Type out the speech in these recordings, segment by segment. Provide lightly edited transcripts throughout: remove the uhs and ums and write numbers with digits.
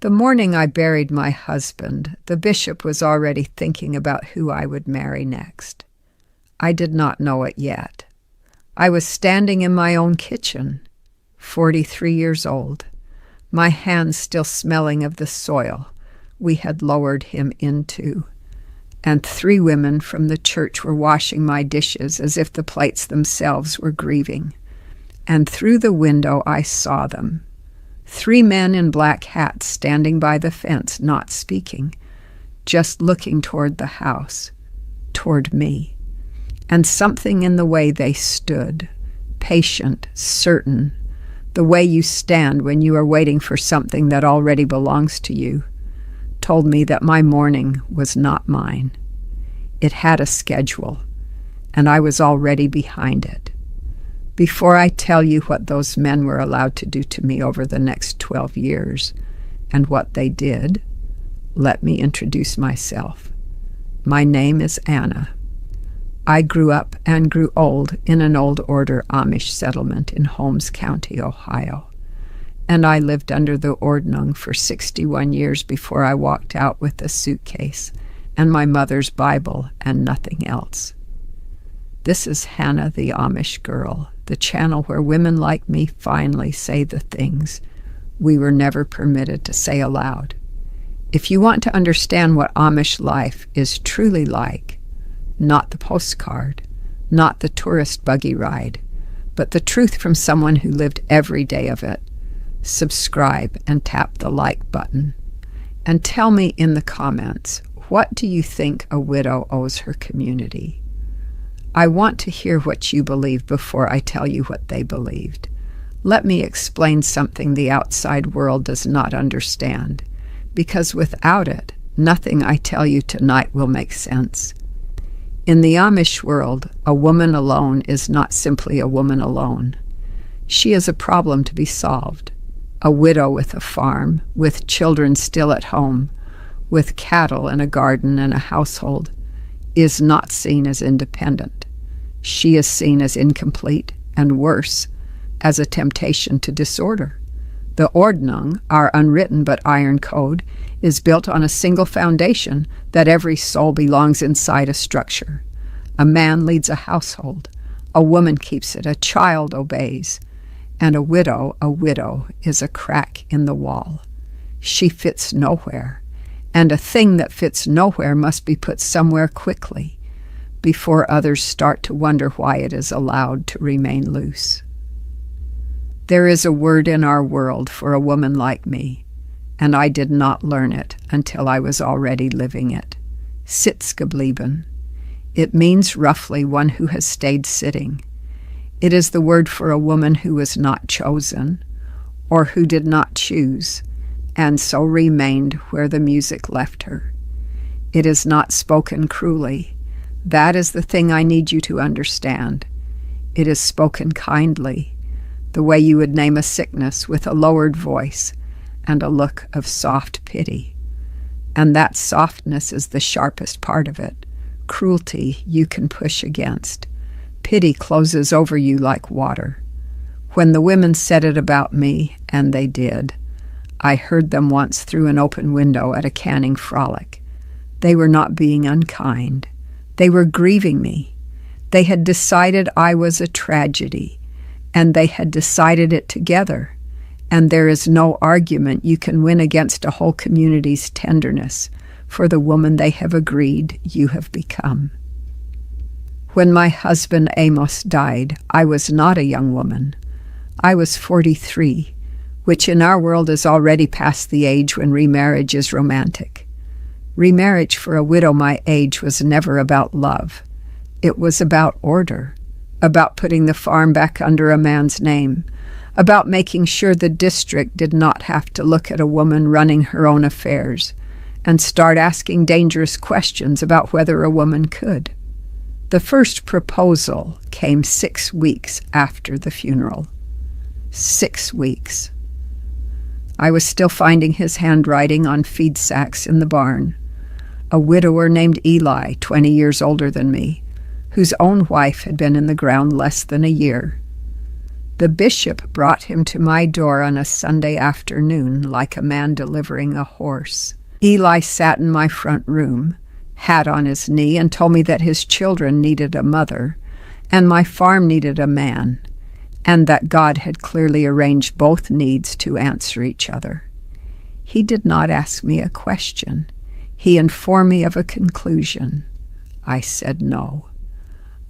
The morning I buried my husband, the bishop was already thinking about who I would marry next. I did not know it yet. I was standing in my own kitchen, 43 years old, my hands still smelling of the soil we had lowered him into, and 3 women from the church were washing my dishes as if the plates themselves were grieving. And through the window I saw them, 3 men in black hats standing by the fence, not speaking, just looking toward the house, toward me. And something in the way they stood, patient, certain, the way you stand when you are waiting for something that already belongs to you, told me that my morning was not mine. It had a schedule, and I was already behind it. Before I tell you what those men were allowed to do to me over the next 12 years, and what they did, let me introduce myself. My name is Anna. I grew up and grew old in an Old Order Amish settlement in Holmes County, Ohio, and I lived under the Ordnung for 61 years before I walked out with a suitcase and my mother's Bible and nothing else. This is Hannah the Amish Girl, the channel where women like me finally say the things we were never permitted to say aloud. If you want to understand what Amish life is truly like, not the postcard, not the tourist buggy ride, but the truth from someone who lived every day of it, subscribe and tap the like button. And tell me in the comments, what do you think a widow owes her community? I want to hear what you believe before I tell you what they believed. Let me explain something the outside world does not understand, because without it, nothing I tell you tonight will make sense. In the Amish world, a woman alone is not simply a woman alone. She is a problem to be solved. A widow with a farm, with children still at home, with cattle and a garden and a household, is not seen as independent. She is seen as incomplete, and worse, as a temptation to disorder. The Ordnung, our unwritten but iron code, is built on a single foundation that every soul belongs inside a structure. A man leads a household, a woman keeps it, a child obeys, and a widow is a crack in the wall. She fits nowhere, and a thing that fits nowhere must be put somewhere quickly before others start to wonder why it is allowed to remain loose. There is a word in our world for a woman like me, and I did not learn it until I was already living it. Sitskablen. It means roughly one who has stayed sitting. It is the word for a woman who was not chosen, or who did not choose, and so remained where the music left her. It is not spoken cruelly. That is the thing I need you to understand. It is spoken kindly, the way you would name a sickness, with a lowered voice and a look of soft pity. And that softness is the sharpest part of it. Cruelty you can push against. Pity closes over you like water. When the women said it about me, and they did, I heard them once through an open window at a canning frolic. They were not being unkind. They were grieving me. They had decided I was a tragedy, and they had decided it together. And there is no argument you can win against a whole community's tenderness for the woman they have agreed you have become. When my husband Amos died, I was not a young woman. I was 43, which in our world is already past the age when remarriage is romantic. Remarriage for a widow my age was never about love. It was about order, about putting the farm back under a man's name, about making sure the district did not have to look at a woman running her own affairs and start asking dangerous questions about whether a woman could. The first proposal came 6 weeks after the funeral. 6 weeks. I was still finding his handwriting on feed sacks in the barn. A widower named Eli, 20 years older than me, whose own wife had been in the ground less than a year. The bishop brought him to my door on a Sunday afternoon like a man delivering a horse. Eli sat in my front room, hat on his knee, and told me that his children needed a mother, and my farm needed a man, and that God had clearly arranged both needs to answer each other. He did not ask me a question. He informed me of a conclusion. I said no.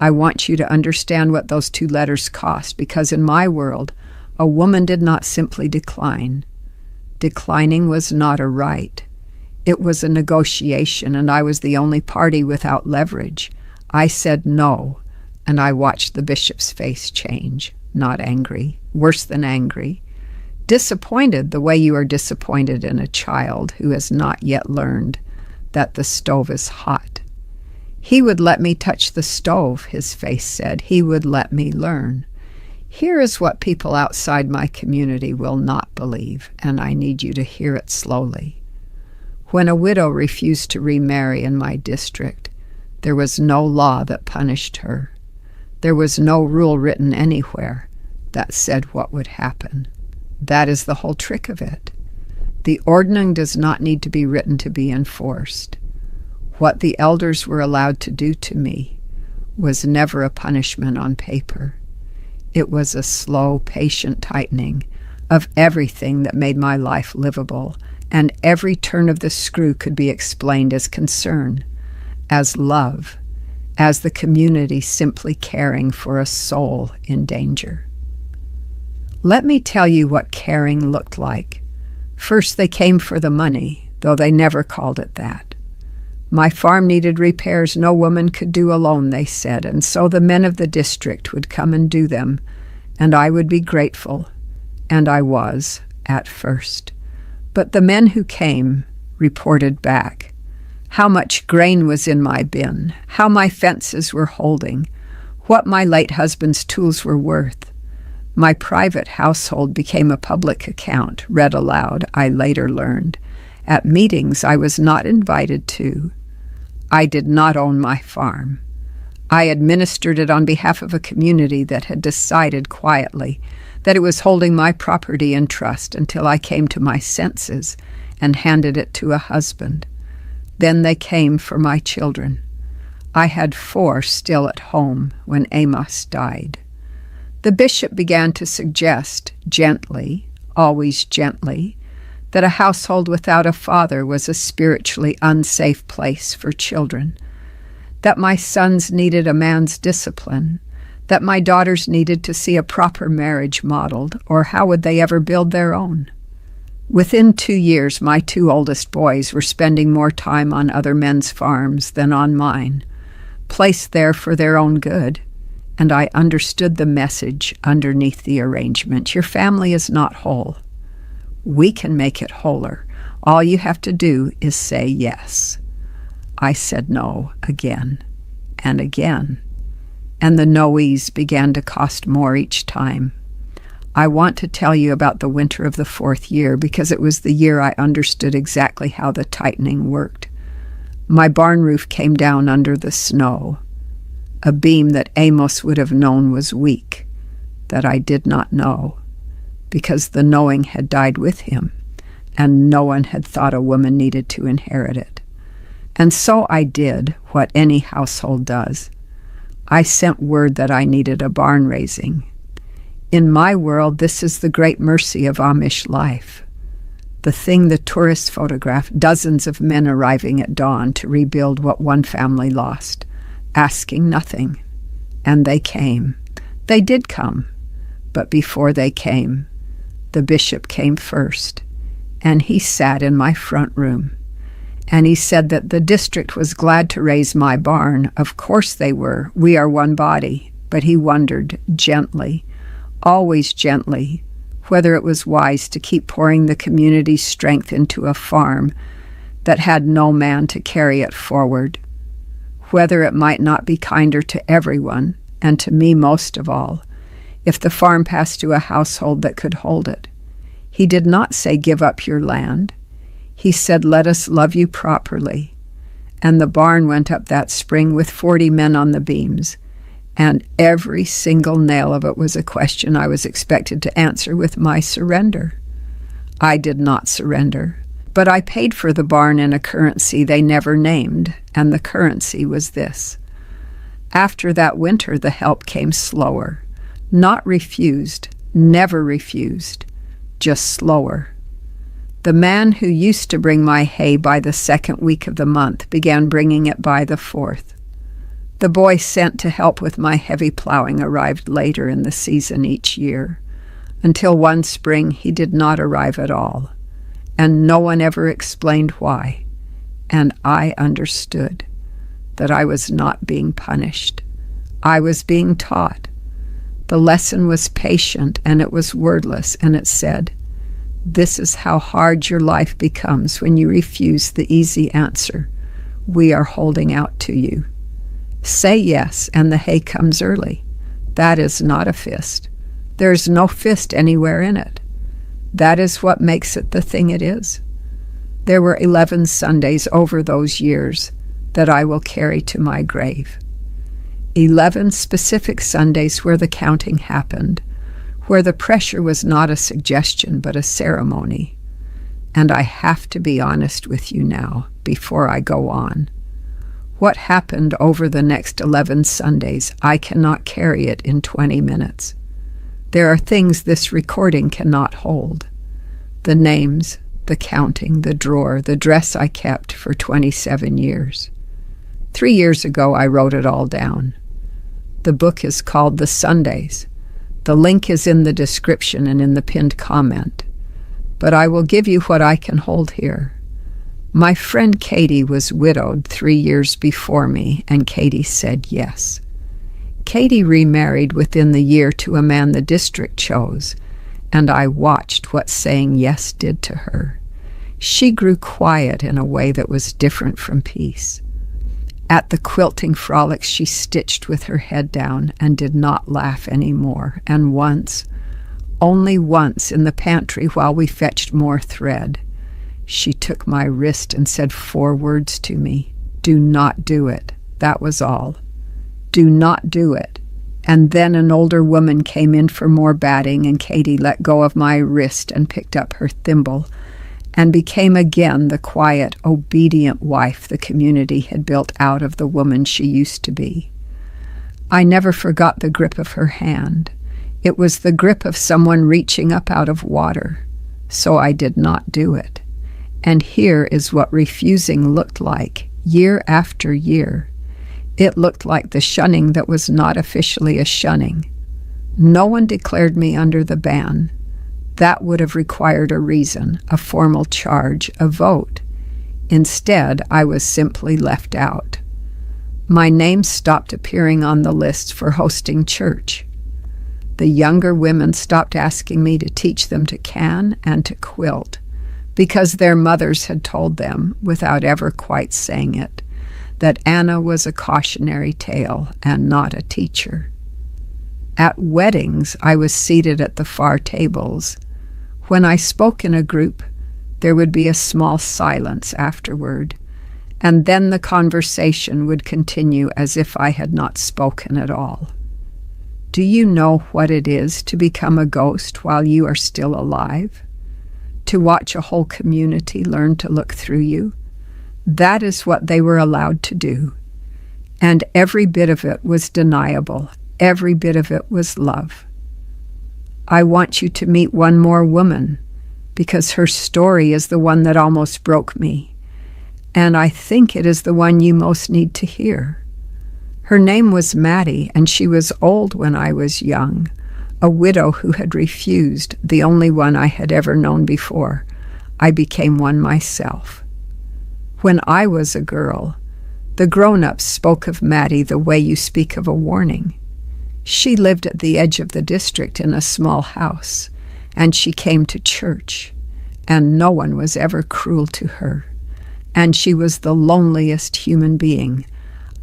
I want you to understand what those 2 letters cost, because in my world, a woman did not simply decline. Declining was not a right. It was a negotiation, and I was the only party without leverage. I said no, and I watched the bishop's face change. Not angry, worse than angry. Disappointed the way you are disappointed in a child who has not yet learned that the stove is hot. He would let me touch the stove, his face said. He would let me learn. Here is what people outside my community will not believe, and I need you to hear it slowly. When a widow refused to remarry in my district, there was no law that punished her. There was no rule written anywhere that said what would happen. That is the whole trick of it. The Ordnung does not need to be written to be enforced. What the elders were allowed to do to me was never a punishment on paper. It was a slow, patient tightening of everything that made my life livable, and every turn of the screw could be explained as concern, as love, as the community simply caring for a soul in danger. Let me tell you what caring looked like. First, they came for the money, though they never called it that. My farm needed repairs no woman could do alone, they said, and so the men of the district would come and do them, and I would be grateful, and I was, at first. But the men who came reported back how much grain was in my bin, how my fences were holding, what my late husband's tools were worth. My private household became a public account, read aloud, I later learned. At meetings I was not invited to. I did not own my farm. I administered it on behalf of a community that had decided quietly that it was holding my property in trust until I came to my senses and handed it to a husband. Then they came for my children. I had 4 still at home when Amos died. The bishop began to suggest, gently, always gently, that a household without a father was a spiritually unsafe place for children, that my sons needed a man's discipline, that my daughters needed to see a proper marriage modeled, or how would they ever build their own? Within 2 years, my 2 oldest boys were spending more time on other men's farms than on mine, placed there for their own good, and I understood the message underneath the arrangement. Your family is not whole. We can make it wholer. All you have to do is say yes. I said no again and again, and the no's began to cost more each time. I want to tell you about the winter of the 4th year because it was the year I understood exactly how the tightening worked. My barn roof came down under the snow, a beam that Amos would have known was weak, that I did not know, because the knowing had died with him, and no one had thought a woman needed to inherit it. And so I did what any household does. I sent word that I needed a barn raising. In my world, this is the great mercy of Amish life. The thing the tourists photograph, dozens of men arriving at dawn to rebuild what one family lost, asking nothing. And they came. They did come. But before they came, the bishop came first, and he sat in my front room. And he said that the district was glad to raise my barn. Of course they were. We are one body. But he wondered, gently, always gently, whether it was wise to keep pouring the community's strength into a farm that had no man to carry it forward, whether it might not be kinder to everyone, and to me most of all, if the farm passed to a household that could hold it. He did not say, give up your land. He said, let us love you properly. And the barn went up that spring with 40 men on the beams, and every single nail of it was a question I was expected to answer with my surrender. I did not surrender, but I paid for the barn in a currency they never named, and the currency was this. After that winter, the help came slower. Not refused, never refused, just slower. The man who used to bring my hay by the second week of the month began bringing it by the fourth. The boy sent to help with my heavy plowing arrived later in the season each year, until one spring he did not arrive at all, and no one ever explained why, and I understood that I was not being punished. I was being taught. The lesson was patient, and it was wordless, and it said, "This is how hard your life becomes when you refuse the easy answer we are holding out to you. Say yes, and the hay comes early. That is not a fist. There is no fist anywhere in it. That is what makes it the thing it is." There were 11 Sundays over those years that I will carry to my grave. 11 specific Sundays where the counting happened, where the pressure was not a suggestion but a ceremony. And I have to be honest with you now, before I go on. What happened over the next 11 Sundays, I cannot carry it in 20 minutes. There are things this recording cannot hold. The names, the counting, the drawer, the dress I kept for 27 years. 3 years ago, I wrote it all down. The book is called The Sundays. The link is in the description and in the pinned comment. But I will give you what I can hold here. My friend Katie was widowed 3 years before me, and Katie said yes. Katie remarried within the year to a man the district chose, and I watched what saying yes did to her. She grew quiet in a way that was different from peace. At the quilting frolics, she stitched with her head down and did not laugh any more, and once, only once in the pantry while we fetched more thread, she took my wrist and said 4 words to me. "Do not do it." That was all. Do not do it. And then an older woman came in for more batting, and Katie let go of my wrist and picked up her thimble and became again the quiet, obedient wife the community had built out of the woman she used to be. I never forgot the grip of her hand. It was the grip of someone reaching up out of water. So I did not do it. And here is what refusing looked like, year after year. It looked like the shunning that was not officially a shunning. No one declared me under the ban. That would have required a reason, a formal charge, a vote. Instead, I was simply left out. My name stopped appearing on the lists for hosting church. The younger women stopped asking me to teach them to can and to quilt, because their mothers had told them, without ever quite saying it, that Anna was a cautionary tale and not a teacher. At weddings, I was seated at the far tables. When I spoke in a group, there would be a small silence afterward, and then the conversation would continue as if I had not spoken at all. Do you know what it is to become a ghost while you are still alive? To watch a whole community learn to look through you? That is what they were allowed to do. And every bit of it was deniable. Every bit of it was love. I want you to meet one more woman, because her story is the one that almost broke me, and I think it is the one you most need to hear. Her name was Maddie, and she was old when I was young, a widow who had refused, the only one I had ever known before. I became one myself. When I was a girl, the grown-ups spoke of Maddie the way you speak of a warning. She lived at the edge of the district in a small house, and she came to church, and no one was ever cruel to her, and she was the loneliest human being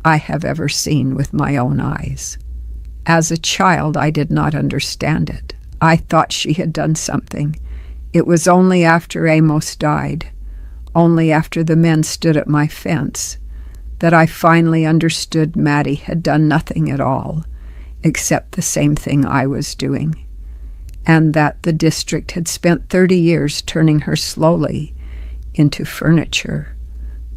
I have ever seen with my own eyes. As a child, I did not understand it. I thought she had done something. It was only after Amos died, only after the men stood at my fence, that I finally understood Maddie had done nothing at all. accept the same thing I was doing, and that the district had spent 30 years turning her slowly into furniture,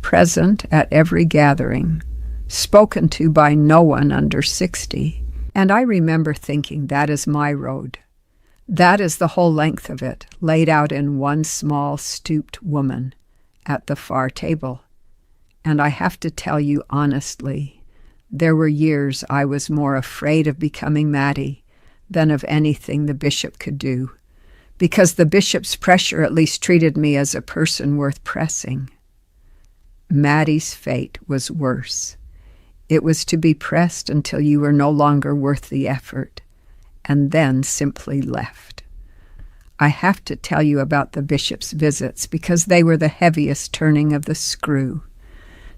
present at every gathering, spoken to by no one under 60. And I remember thinking, that is my road. That is the whole length of it, laid out in one small, stooped woman at the far table. And I have to tell you honestly, there were years I was more afraid of becoming Maddie than of anything the bishop could do, because the bishop's pressure at least treated me as a person worth pressing. Maddie's fate was worse. It was to be pressed until you were no longer worth the effort, and then simply left. I have to tell you about the bishop's visits because they were the heaviest turning of the screw.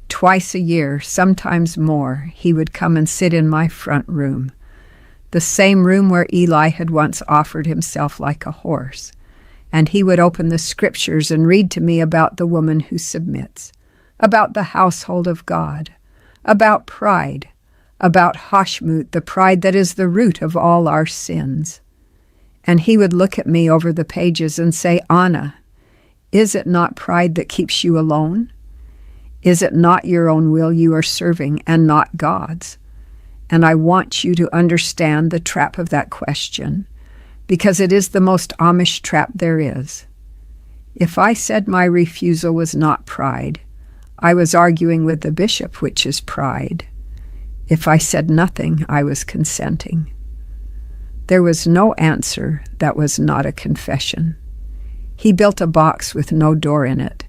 Twice a year, sometimes more, he would come and sit in my front room, the same room where Eli had once offered himself like a horse, and he would open the scriptures and read to me about the woman who submits, about the household of God, about pride, about Hashmut, the pride that is the root of all our sins. And he would look at me over the pages and say, Anna, is it not pride that keeps you alone? Is it not your own will you are serving and not God's? And I want you to understand the trap of that question, because it is the most Amish trap there is. If I said my refusal was not pride, I was arguing with the bishop, which is pride. If I said nothing, I was consenting. There was no answer that was not a confession. He built a box with no door in it,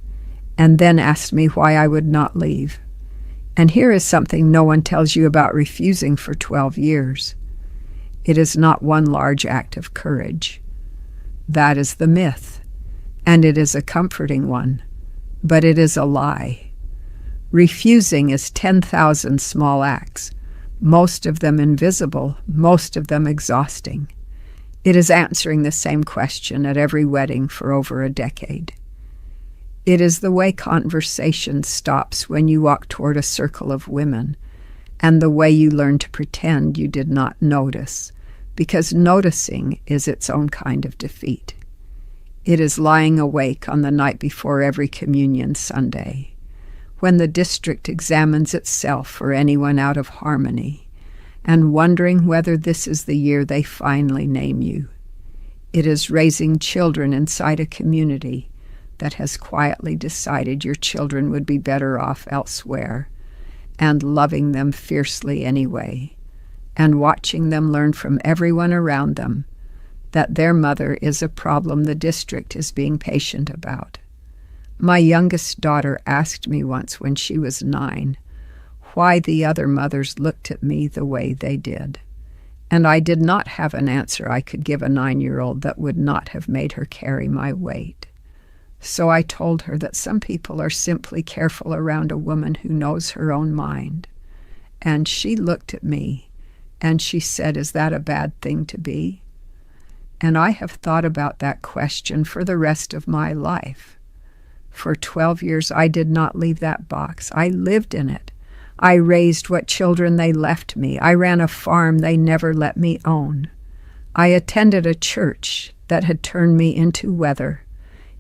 and then asked me why I would not leave. And here is something no one tells you about refusing for 12 years. It is not one large act of courage. That is the myth, and it is a comforting one, but it is a lie. Refusing is 10,000 small acts, most of them invisible, most of them exhausting. It is answering the same question at every wedding for over a decade. It is the way conversation stops when you walk toward a circle of women, and the way you learn to pretend you did not notice, because noticing is its own kind of defeat. It is lying awake on the night before every communion Sunday, when the district examines itself for anyone out of harmony, and wondering whether this is the year they finally name you. It is raising children inside a community that has quietly decided your children would be better off elsewhere, and loving them fiercely anyway, and watching them learn from everyone around them that their mother is a problem the district is being patient about. My youngest daughter asked me once when she was 9 why the other mothers looked at me the way they did, and I did not have an answer I could give a 9-year-old that would not have made her carry my weight. So I told her that some people are simply careful around a woman who knows her own mind. And she looked at me, and she said, "Is that a bad thing to be?" And I have thought about that question for the rest of my life. For 12 years, I did not leave that box. I lived in it. I raised what children they left me. I ran a farm they never let me own. I attended a church that had turned me into weather,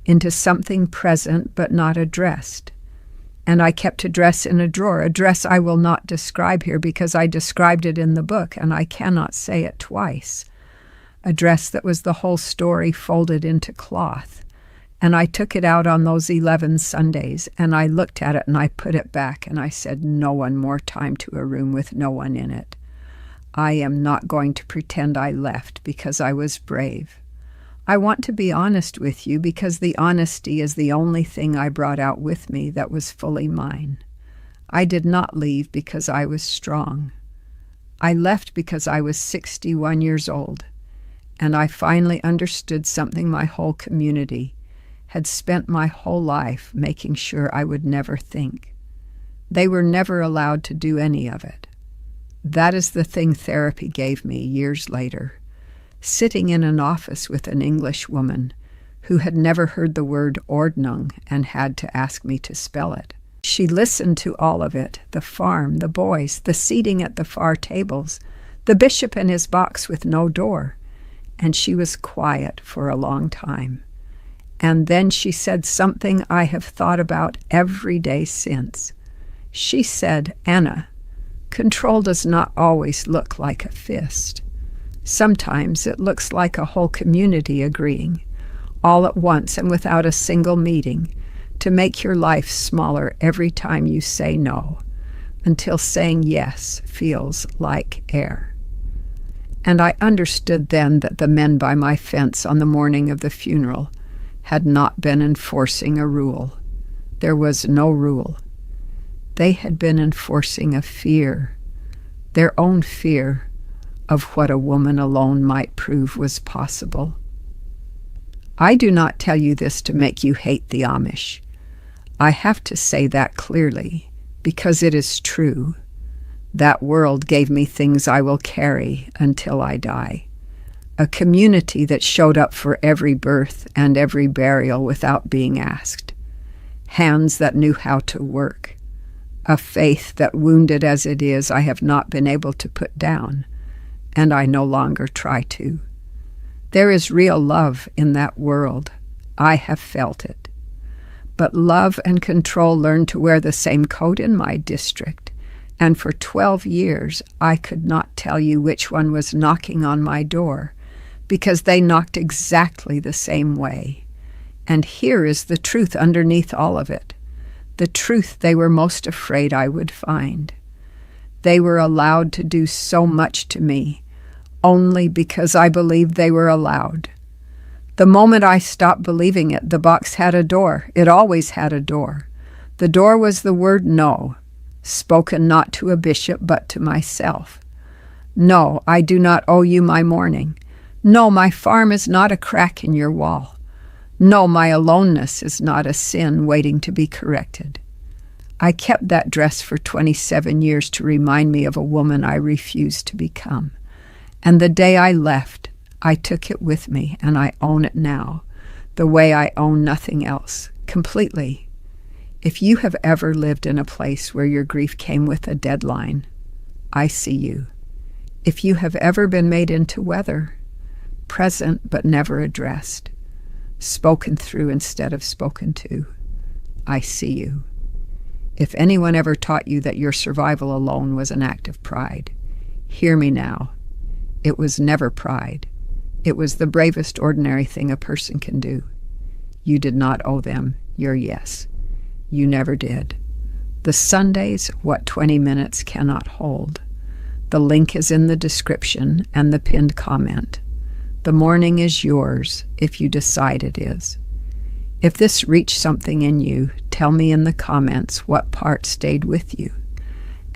into something present but not addressed. And I kept a dress in a drawer, a dress I will not describe here because I described it in the book and I cannot say it twice. A dress that was the whole story folded into cloth. And I took it out on those 11 Sundays, and I looked at it and I put it back, and I said, "No one more time to a room with no one in it. I am not going to pretend I left because I was brave. I want to be honest with you because the honesty is the only thing I brought out with me that was fully mine. I did not leave because I was strong. I left because I was 61 years old, and I finally understood something my whole community had spent my whole life making sure I would never think. They were never allowed to do any of it. That is the thing therapy gave me years later, sitting in an office with an English woman who had never heard the word Ordnung and had to ask me to spell it. She listened to all of it, the farm, the boys, the seating at the far tables, the bishop in his box with no door. And she was quiet for a long time. And then she said something I have thought about every day since. She said, "Anna, control does not always look like a fist. Sometimes it looks like a whole community agreeing, all at once and without a single meeting, to make your life smaller every time you say no, until saying yes feels like air." And I understood then that the men by my fence on the morning of the funeral had not been enforcing a rule. There was no rule. They had been enforcing a fear, their own fear of what a woman alone might prove was possible. I do not tell you this to make you hate the Amish. I have to say that clearly, because it is true. That world gave me things I will carry until I die. A community that showed up for every birth and every burial without being asked. Hands that knew how to work. A faith that, wounded as it is, I have not been able to put down, and I no longer try to. There is real love in that world. I have felt it. But love and control learned to wear the same coat in my district, and for 12 years I could not tell you which one was knocking on my door, because they knocked exactly the same way. And here is the truth underneath all of it, the truth they were most afraid I would find. They were allowed to do so much to me, only because I believed they were allowed. The moment I stopped believing it, the box had a door. It always had a door. The door was the word no, spoken not to a bishop but to myself. No, I do not owe you my mourning. No, my farm is not a crack in your wall. No, my aloneness is not a sin waiting to be corrected. I kept that dress for 27 years to remind me of a woman I refused to become. And the day I left, I took it with me, and I own it now, the way I own nothing else, completely. If you have ever lived in a place where your grief came with a deadline, I see you. If you have ever been made into weather, present but never addressed, spoken through instead of spoken to, I see you. If anyone ever taught you that your survival alone was an act of pride, hear me now. It was never pride. It was the bravest ordinary thing a person can do. You did not owe them your yes. You never did. The Sundays, what 20 minutes cannot hold. The link is in the description and the pinned comment. The morning is yours if you decide it is. If this reached something in you, tell me in the comments what part stayed with you.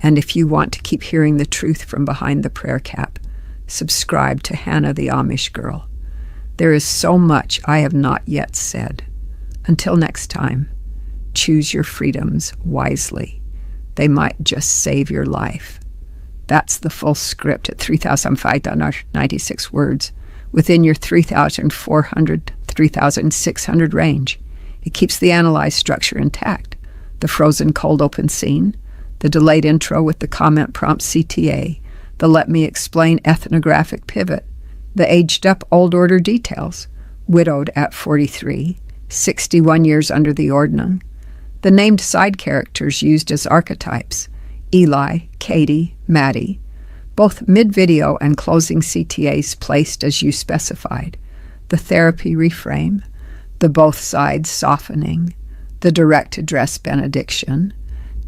And if you want to keep hearing the truth from behind the prayer cap, subscribe to Hannah the Amish Girl. There is so much I have not yet said. Until next time, choose your freedoms wisely. They might just save your life. That's the full script at 3,596 words, within your 3,400, 3,600 range. It keeps the analyzed structure intact. The frozen cold open scene, the delayed intro with the comment prompt CTA, the let me explain ethnographic pivot, the aged up old order details, widowed at 43, 61 years under the Ordnung, the named side characters used as archetypes, Eli, Katie, Maddie, both mid-video and closing CTAs placed as you specified, the therapy reframe, the both sides softening, the direct address benediction,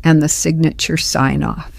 and the signature sign-off.